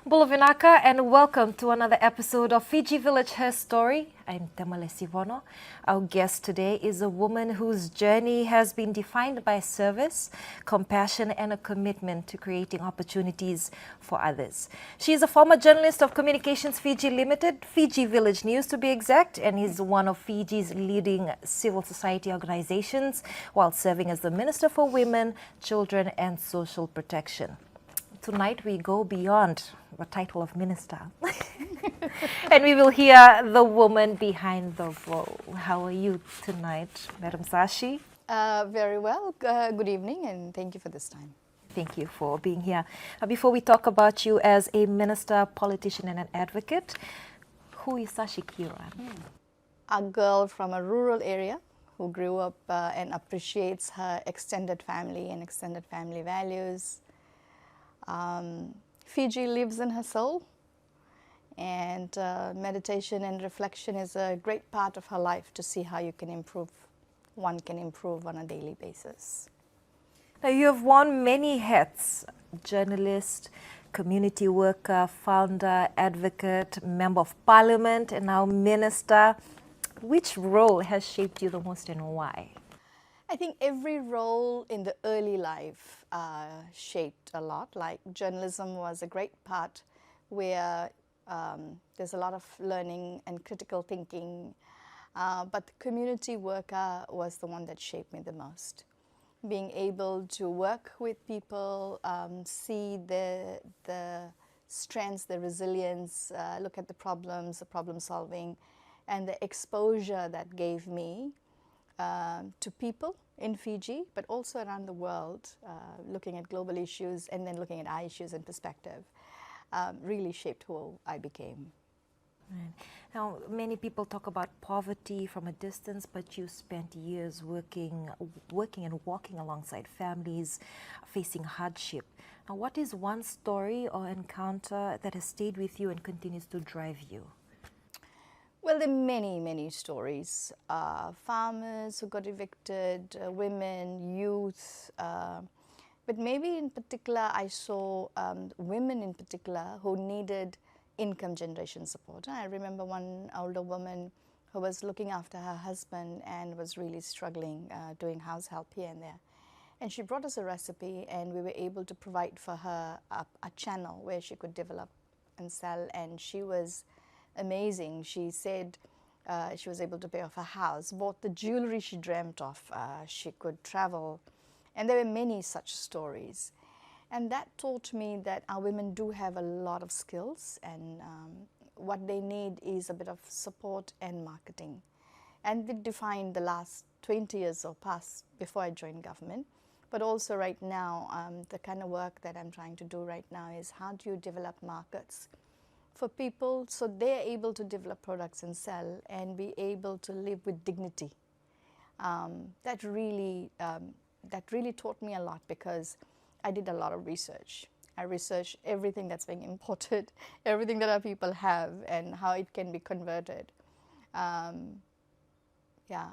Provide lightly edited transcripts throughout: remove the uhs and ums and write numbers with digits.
Bulavinaka, and welcome to another episode of Fiji Village Her Story. I'm Temalesi Vono. Our guest today is a woman whose journey has been defined by service, compassion, and a commitment to creating opportunities for others. She is a former journalist of Communications Fiji Limited, Fiji Village News to be exact, and is one of Fiji's leading civil society organizations while serving as the Minister for Women, Children, and Social Protection. Tonight we go beyond the title of minister and we will hear the woman behind the role. How are you tonight, Madam Sashi? Very well. Good evening and thank you for this time. Thank you for being here. Before we talk about you as a minister, politician and an advocate, who is Sashi Kiran? A girl from a rural area who grew up and appreciates her extended family and extended family values. Fiji lives in her soul, and meditation and reflection is a great part of her life to see how you can improve. One can improve on a daily basis. Now, you have worn many hats: journalist, community worker, founder, advocate, member of parliament, and now minister. Which role has shaped you the most and why? I think every role in the early life shaped a lot. Like journalism was a great part where there's a lot of learning and critical thinking, but the community worker was the one that shaped me the most. Being able to work with people, see the strengths, the resilience, look at the problems, the problem solving, and the exposure that gave me to people in Fiji, but also around the world, looking at global issues and then looking at our issues in perspective, really shaped who I became. Right. Now, many people talk about poverty from a distance, but you spent years working and walking alongside families facing hardship. Now, what is one story or encounter that has stayed with you and continues to drive you? Well, there are many, many stories. Farmers who got evicted, women, youth, but maybe in particular I saw women in particular who needed income generation support. I remember one older woman who was looking after her husband and was really struggling doing house help here and there. And she brought us a recipe and we were able to provide for her a channel where she could develop and sell, and she was amazing. She said she was able to pay off her house, bought the jewelry she dreamt of, she could travel, and there were many such stories. And that taught me that our women do have a lot of skills, and what they need is a bit of support and marketing. And it defined the last 20 years or past before I joined government. But also right now, the kind of work that I'm trying to do right now is how do you develop markets for people so they're able to develop products and sell and be able to live with dignity. That really taught me a lot because I did a lot of research. I researched everything that's being imported, everything that our people have and how it can be converted. Yeah,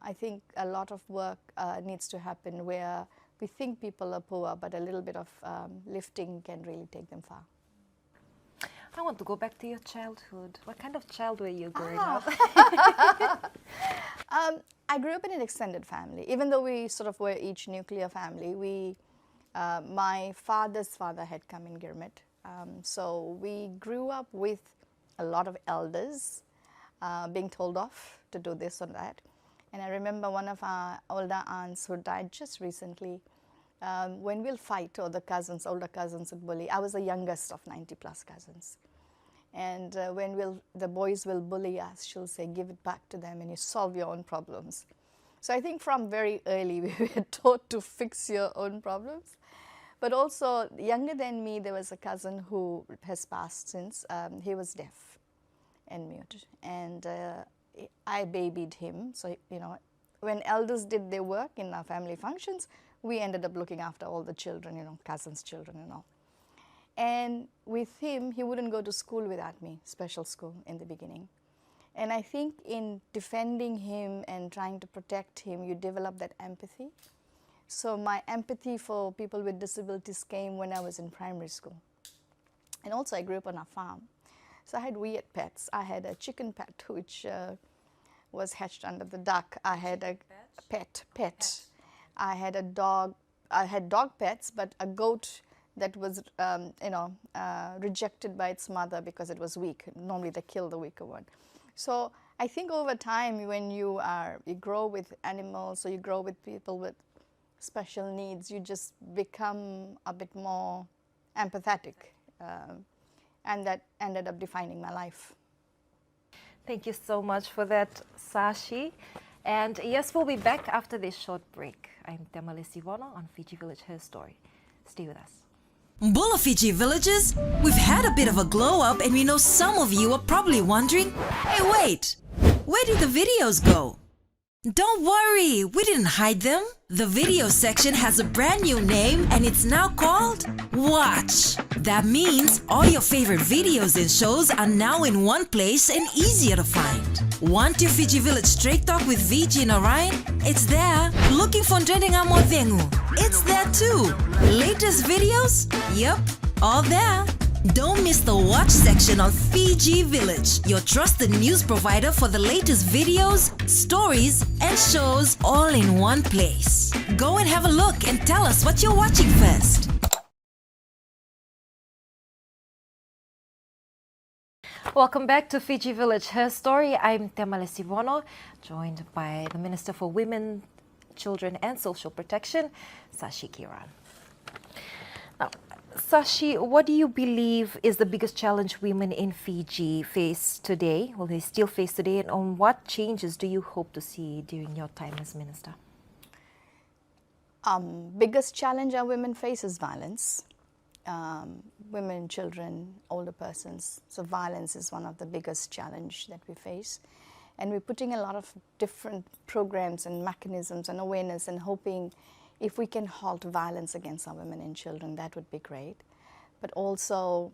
I think a lot of work needs to happen where we think people are poor, but a little bit of lifting can really take them far. I want to go back to your childhood. What kind of child were you growing up? I grew up in an extended family. Even though we sort of were each nuclear family, my father's father had come in Girmit. So we grew up with a lot of elders being told off to do this or that. And I remember one of our older aunts who died just recently, when we'll fight, or the cousins, older cousins would bully. I was the youngest of 90 plus cousins. And when the boys will bully us, she'll say, give it back to them and you solve your own problems. So I think from very early we were taught to fix your own problems. But also younger than me, there was a cousin who has passed since. He was deaf and mute. And I babied him. So, you know, when elders did their work in our family functions, we ended up looking after all the children, you know, cousins' children and all. And with him, he wouldn't go to school without me, special school in the beginning. And I think in defending him and trying to protect him, you develop that empathy. So my empathy for people with disabilities came when I was in primary school. And also I grew up on a farm. So I had weird pets. I had a chicken pet which was hatched under the duck. I had a pet. I had a dog. I had dog pets, but a goat that was, rejected by its mother because it was weak. Normally they kill the weaker one. So I think over time, when you grow with animals, or you grow with people with special needs, you just become a bit more empathetic, and that ended up defining my life. Thank you so much for that, Sashi. And yes, we'll be back after this short break. I'm Temalesi Vono on Fiji Village Her Story. Stay with us. Bula Fiji villagers, we've had a bit of a glow up and we know some of you are probably wondering, hey wait, where did the videos go? Don't worry, we didn't hide them. The video section has a brand new name and it's now called Watch. That means all your favorite videos and shows are now in one place and easier to find. Want your Fiji Village Straight Talk with VG and Orion? It's there. Looking for Trending Unwavering? It's there too. Latest videos? Yep, all there. Don't miss the Watch section on Fiji Village, your trusted news provider for the latest videos, stories, and shows all in one place. Go and have a look and tell us what you're watching first. Welcome back to Fiji Village Her Story. I'm Temalesi Vono, joined by the Minister for Women, Children and Social Protection, Sashi Kiran. Now, Sashi, what do you believe is the biggest challenge women in Fiji face today, or they still face today, and on what changes do you hope to see during your time as Minister? Biggest challenge our women face is violence. Women, children, older persons. So violence is one of the biggest challenge that we face. And we're putting a lot of different programs and mechanisms and awareness and hoping if we can halt violence against our women and children, that would be great. But also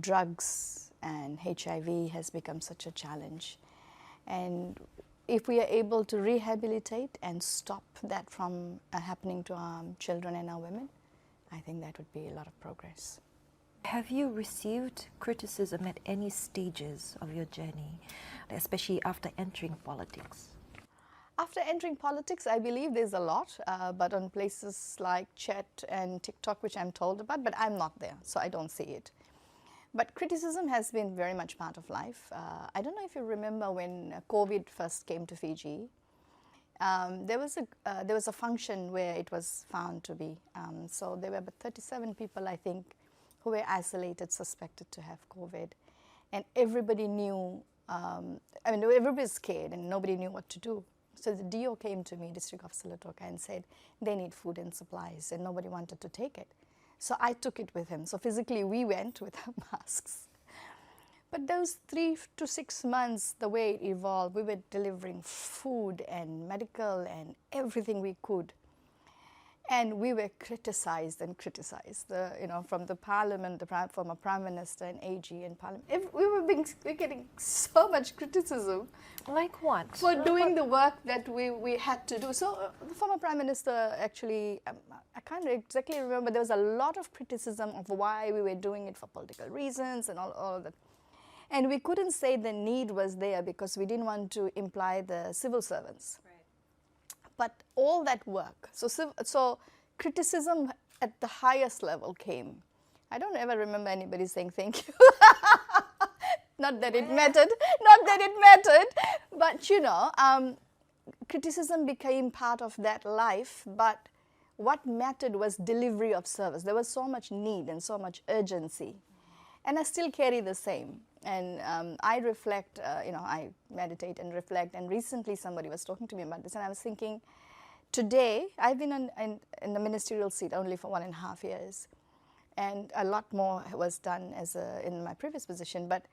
drugs and HIV has become such a challenge. And if we are able to rehabilitate and stop that from happening to our children and our women, I think that would be a lot of progress. Have you received criticism at any stages of your journey, especially after entering politics? After entering politics, I believe there's a lot, but on places like chat and TikTok, which I'm told about, but I'm not there, so I don't see it. But criticism has been very much part of life. I don't know if you remember when COVID first came to Fiji. There was a function where it was found to be. So there were about 37 people, I think, who were isolated, suspected to have COVID. And everybody knew, everybody was scared and nobody knew what to do. So the DO came to me, District Officer Latoka, and said they need food and supplies and nobody wanted to take it. So I took it with him. So physically we went with our masks. But those 3 to 6 months, the way it evolved, we were delivering food and medical and everything we could. And we were criticized and criticized, from the parliament, the former prime minister and AG in parliament. We were getting so much criticism. Like what? For doing the work that we had to do. So the former prime minister actually, I can't exactly remember, there was a lot of criticism of why we were doing it for political reasons and all of that. And we couldn't say the need was there because we didn't want to imply the civil servants. Right. But all that work, so criticism at the highest level came. I don't ever remember anybody saying thank you. Not that it mattered, but criticism became part of that life, but what mattered was delivery of service. There was so much need and so much urgency. And I still carry the same. And I reflect, I meditate and reflect. And recently somebody was talking to me about this, and I was thinking, today, I've been in the ministerial seat only for 1.5 years. And a lot more was done in my previous position. But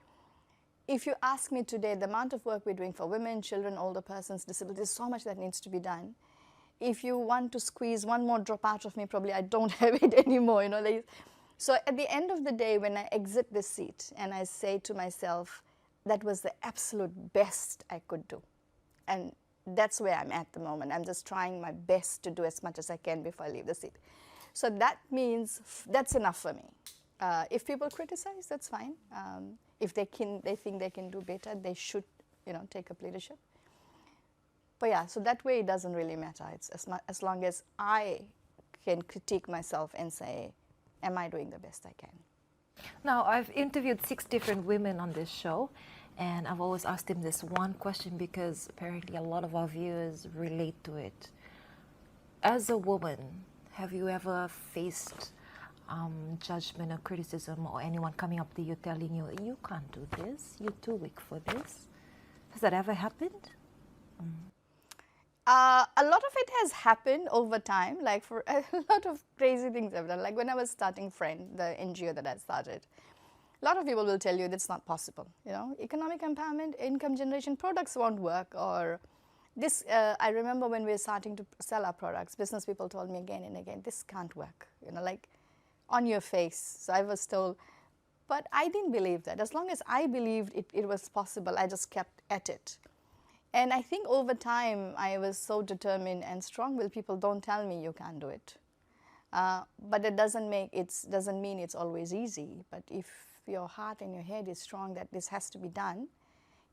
if you ask me today, the amount of work we're doing for women, children, older persons, disabilities, so much that needs to be done. If you want to squeeze one more drop out of me, probably I don't have it anymore. So at the end of the day, when I exit this seat and I say to myself, that was the absolute best I could do. And that's where I'm at the moment. I'm just trying my best to do as much as I can before I leave the seat. So that means that's enough for me. If people criticize, that's fine. If they think they can do better, they should, take up leadership. But yeah, so that way it doesn't really matter. It's as long as I can critique myself and say, am I doing the best I can? Now, I've interviewed 6 different women on this show, and I've always asked them this one question because apparently a lot of our viewers relate to it. As a woman, have you ever faced judgment or criticism, or anyone coming up to you telling you, you can't do this, you're too weak for this? Has that ever happened? A lot of it has happened over time, like for a lot of crazy things I've done. Like when I was starting Friend, the NGO that I started, a lot of people will tell you that's not possible. Economic empowerment, income generation, products won't work. Or this, I remember when we were starting to sell our products, business people told me again and again, this can't work, like on your face. So I was told, but I didn't believe that. As long as I believed it was possible, I just kept at it. And I think over time, I was so determined and strong-willed. People don't tell me you can't do it. But it doesn't mean it's always easy. But if your heart and your head is strong that this has to be done,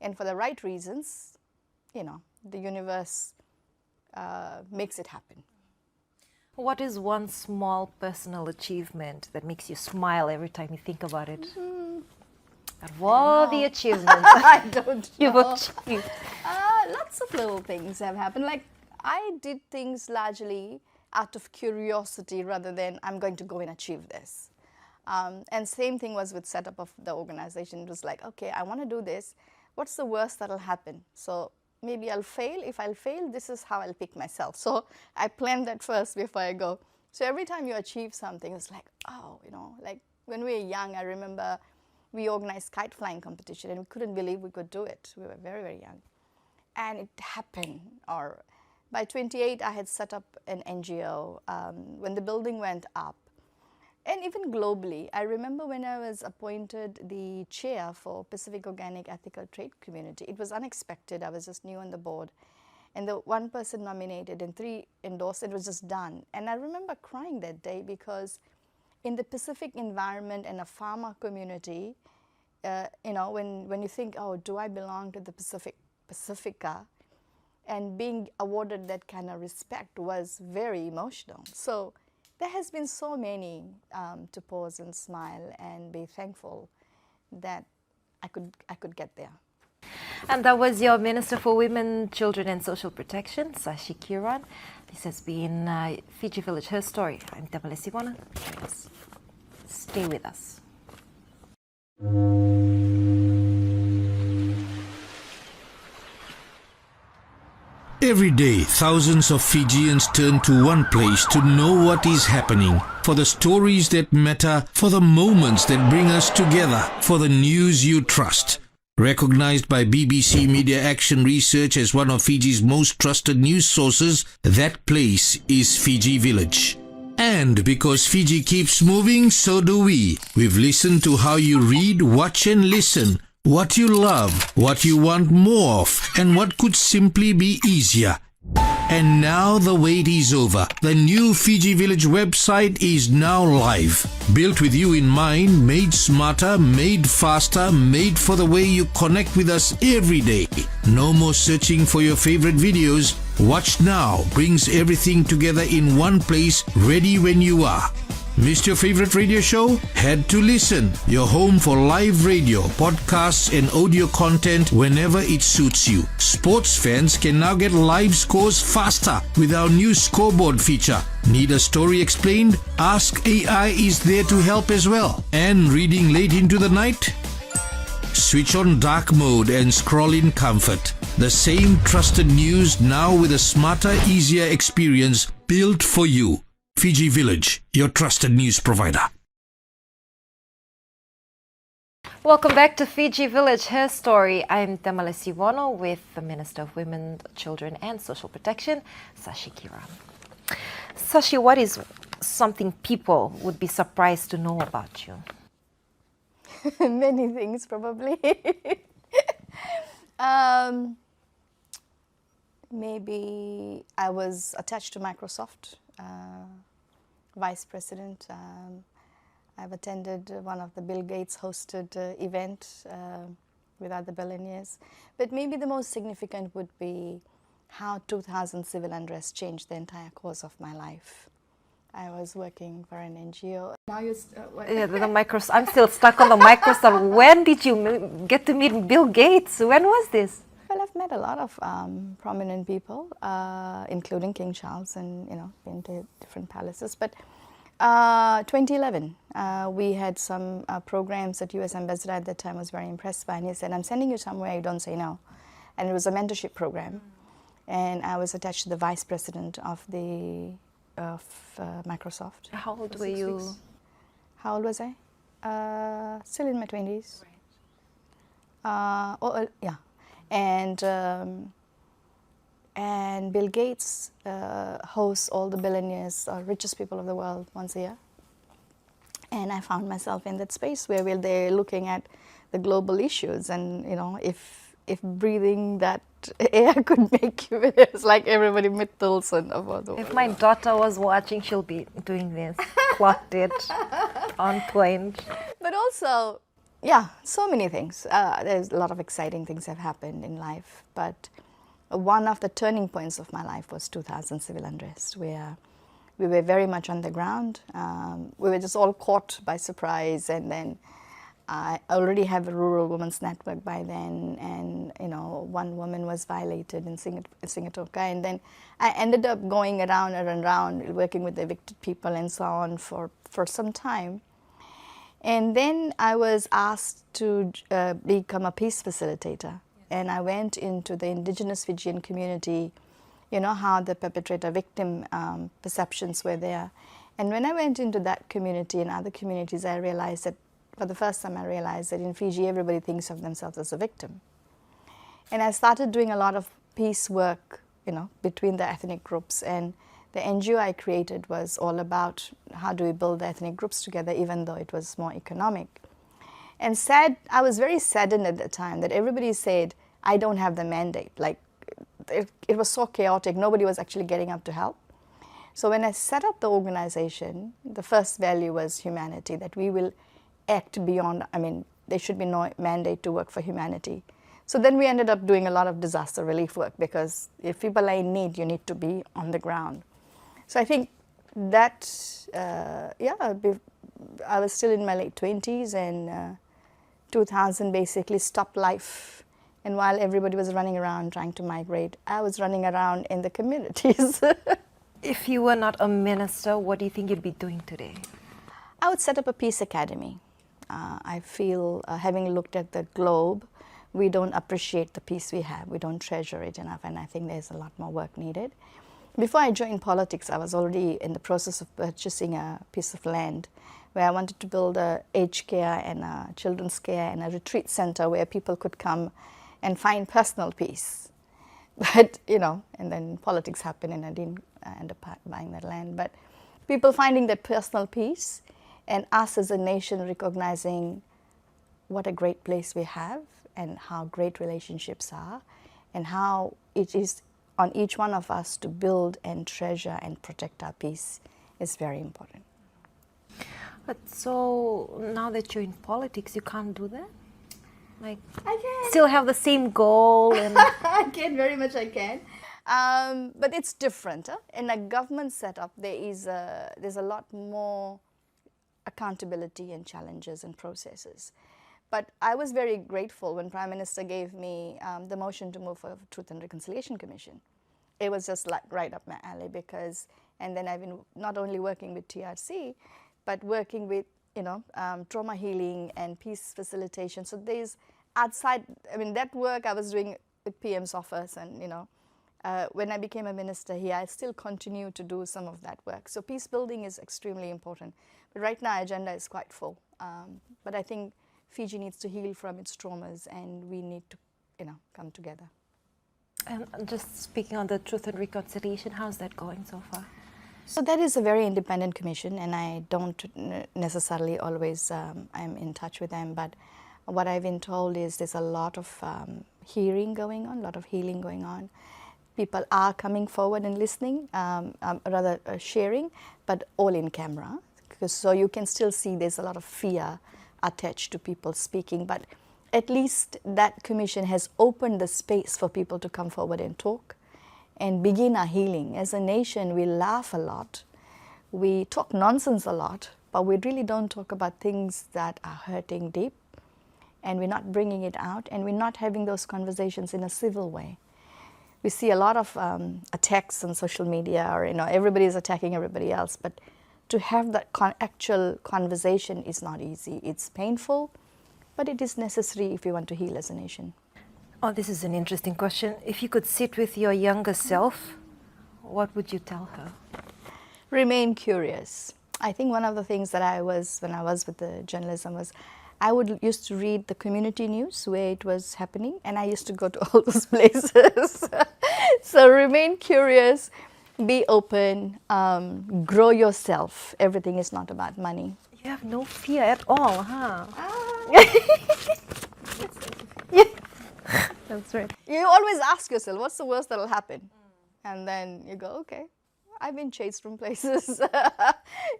and for the right reasons, the universe makes it happen. What is one small personal achievement that makes you smile every time you think about it? Out of all the achievements I don't you've know. achieved. Lots of little things have happened. Like I did things largely out of curiosity rather than I'm going to go and achieve this. And same thing was with setup of the organization. It was like, okay, I want to do this. What's the worst that'll happen? So maybe I'll fail. If I'll fail, this is how I'll pick myself. So I planned that first before I go. So every time you achieve something, it's like, oh, like when we were young, I remember we organized kite flying competition and we couldn't believe we could do it. We were very, very young. And it happened. Or by 28, I had set up an NGO when the building went up. And even globally, I remember when I was appointed the chair for Pacific Organic Ethical Trade Community, it was unexpected. I was just new on the board. And the one person nominated and 3 endorsed, it was just done. And I remember crying that day because in the Pacific environment and a farmer community, when you think, oh, do I belong to the Pacifica? And being awarded that kind of respect was very emotional. So there has been so many to pause and smile and be thankful that I could get there. And that was your Minister for Women, Children and Social Protection, Sashi Kiran. This has been Fiji Village, Her Story. I'm Temalesi Vono. Stay with us. Every day, thousands of Fijians turn to one place to know what is happening, for the stories that matter, for the moments that bring us together, for the news you trust. Recognized by BBC Media Action Research as one of Fiji's most trusted news sources, that place is Fiji Village. And because Fiji keeps moving, so do we. We've listened to how you read, watch and listen, what you love, what you want more of, and what could simply be easier. And now the wait is over. The new Fiji Village website is now live. Built with you in mind, made smarter, made faster, made for the way you connect with us every day. No more searching for your favorite videos. Watch Now brings everything together in one place, ready when you are. Missed your favorite radio show? Head to Listen, your home for live radio, podcasts and audio content whenever it suits you. Sports fans can now get live scores faster with our new scoreboard feature. Need a story explained? Ask AI is there to help as well. And reading late into the night? Switch on dark mode and scroll in comfort. The same trusted news now with a smarter, easier experience built for you. Fiji Village, your trusted news provider. Welcome back to Fiji Village, Her Story. I'm Temalesi Vono with the Minister of Women, Children and Social Protection, Sashi Kiran. Sashi, what is something people would be surprised to know about you? Many things, probably. Maybe I was attached to Microsoft. Vice President. I've attended one of the Bill Gates hosted event with other billionaires. But maybe the most significant would be how 2000 civil unrest changed the entire course of my life. I was working for an NGO. Now you're Yeah, the Microsoft. I'm still stuck on the Microsoft. When did you get to meet Bill Gates? When was this? Well, I've met a lot of prominent people, including King Charles, and been to different palaces. But 2011, we had some programs that U.S. Ambassador at that time was very impressed by, and he said, "I'm sending you somewhere, you don't say no." And it was a mentorship program, and I was attached to the vice president of Microsoft. How old were you? Weeks. How old was I? Still in my 20s. Right. Yeah. And Bill Gates hosts all the billionaires or richest people of the world once a year. And I found myself in that space where they're looking at the global issues, and if breathing that air could make you, it's like everybody mittels and about the world. If my daughter was watching, she'll be doing this. Clocked it, on point. But also, yeah, so many things. There's a lot of exciting things have happened in life, but one of the turning points of my life was 2000 civil unrest, where we were very much on the ground. We were just all caught by surprise, and then I already have a rural women's network by then, and one woman was violated in Singatoka, and then I ended up going around and around working with the evicted people and so on for some time. And then I was asked to become a peace facilitator, and I went into the indigenous Fijian community, how the perpetrator-victim perceptions were there. And when I went into that community and other communities, I realized that for the first time, I realized that in Fiji, everybody thinks of themselves as a victim. And I started doing a lot of peace work, between the ethnic groups. And the NGO I created was all about how do we build the ethnic groups together, even though it was more economic. And I was very saddened at the time that everybody said, I don't have the mandate. Like, it was so chaotic, nobody was actually getting up to help. So when I set up the organization, the first value was humanity, that we will act beyond, there should be no mandate to work for humanity. So then we ended up doing a lot of disaster relief work, because if people are in need, you need to be on the ground. So I think that, I was still in my late 20s, and 2000 basically stopped life. And while everybody was running around trying to migrate, I was running around in the communities. If you were not a minister, what do you think you'd be doing today? I would set up a peace academy. I feel, having looked at the globe, we don't appreciate the peace we have. We don't treasure it enough, and I think there's a lot more work needed. Before I joined politics, I was already in the process of purchasing a piece of land where I wanted to build a aged care and a children's care and a retreat center where people could come and find personal peace. But, and then politics happened and I didn't end up buying that land. But people finding that personal peace, and us as a nation recognizing what a great place we have and how great relationships are, and how it is on each one of us to build and treasure and protect our peace is very important. But so now that you're in politics, you can't do that? Like, I can. Still have the same goal? And I can, very much I can. But it's different. In a government setup, there's a lot more accountability and challenges and processes. But I was very grateful when Prime Minister gave me the motion to move for Truth and Reconciliation Commission. It was just like right up my alley, because, and then I've been not only working with TRC, but working with, trauma healing and peace facilitation. So there's outside, that work I was doing with PM's office, and, when I became a minister here, I still continue to do some of that work. So peace building is extremely important. But right now, agenda is quite full. But I think Fiji needs to heal from its traumas, and we need to, come together. And just speaking on the Truth and Reconciliation, how's that going so far? So that is a very independent commission, and I don't necessarily always I'm in touch with them. But what I've been told is there's a lot of hearing going on, a lot of healing going on. People are coming forward and listening, rather sharing, but all in camera. because so you can still see there's a lot of fear attached to people speaking, but at least that commission has opened the space for people to come forward and talk and begin our healing. As a nation, we laugh a lot, we talk nonsense a lot, but we really don't talk about things that are hurting deep, and we're not bringing it out, and we're not having those conversations in a civil way. We see a lot of attacks on social media, or everybody is attacking everybody else, but to have that actual conversation is not easy. It's painful, but it is necessary if you want to heal as a nation. Oh, this is an interesting question. If you could sit with your younger self, what would you tell her? Remain curious. I think one of the things that when I was with the journalism was I used to read the community news where it was happening, and I used to go to all those places. So remain curious, be open, grow yourself. Everything is not about money. You have no fear at all, huh? That's right. You always ask yourself, what's the worst that'll happen? And then you go, okay, I've been chased from places.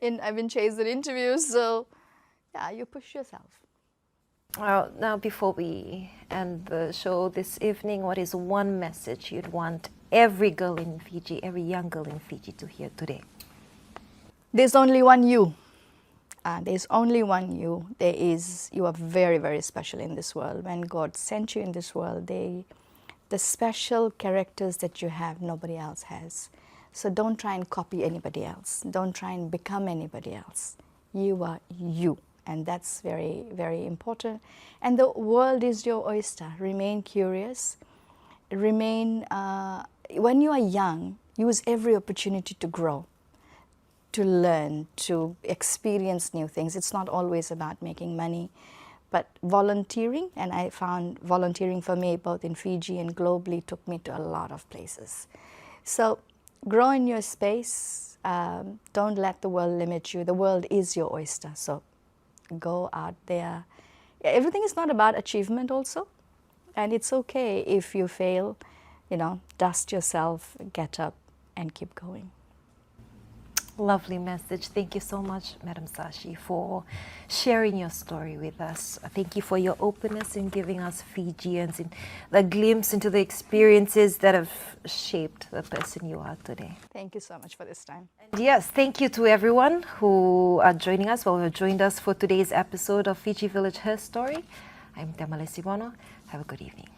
I've been chased in interviews, so yeah, you push yourself. Well, now before we end the show this evening, what is one message you'd want every girl in Fiji, every young girl in Fiji to hear today? There's only one you. There's only one you. You are very, very special in this world. When God sent you in this world, the special characters that you have, nobody else has. So don't try and copy anybody else. Don't try and become anybody else. You are you. And that's very, very important. And the world is your oyster. Remain curious. When you are young, use every opportunity to grow, to learn, to experience new things. It's not always about making money, but volunteering. And I found volunteering for me, both in Fiji and globally, took me to a lot of places. So grow in your space. Don't let the world limit you. The world is your oyster. So go out there. Everything is not about achievement also. And it's okay if you fail, dust yourself, get up and keep going. Lovely message. Thank you so much, Madam Sashi, for sharing your story with us. Thank you for your openness in giving us Fijians the glimpse into the experiences that have shaped the person you are today. Thank you so much for this time. And yes, thank you to everyone who are joining us, who joined us for today's episode of Fiji Village Her Story. I'm Temalesi Vono. Have a good evening.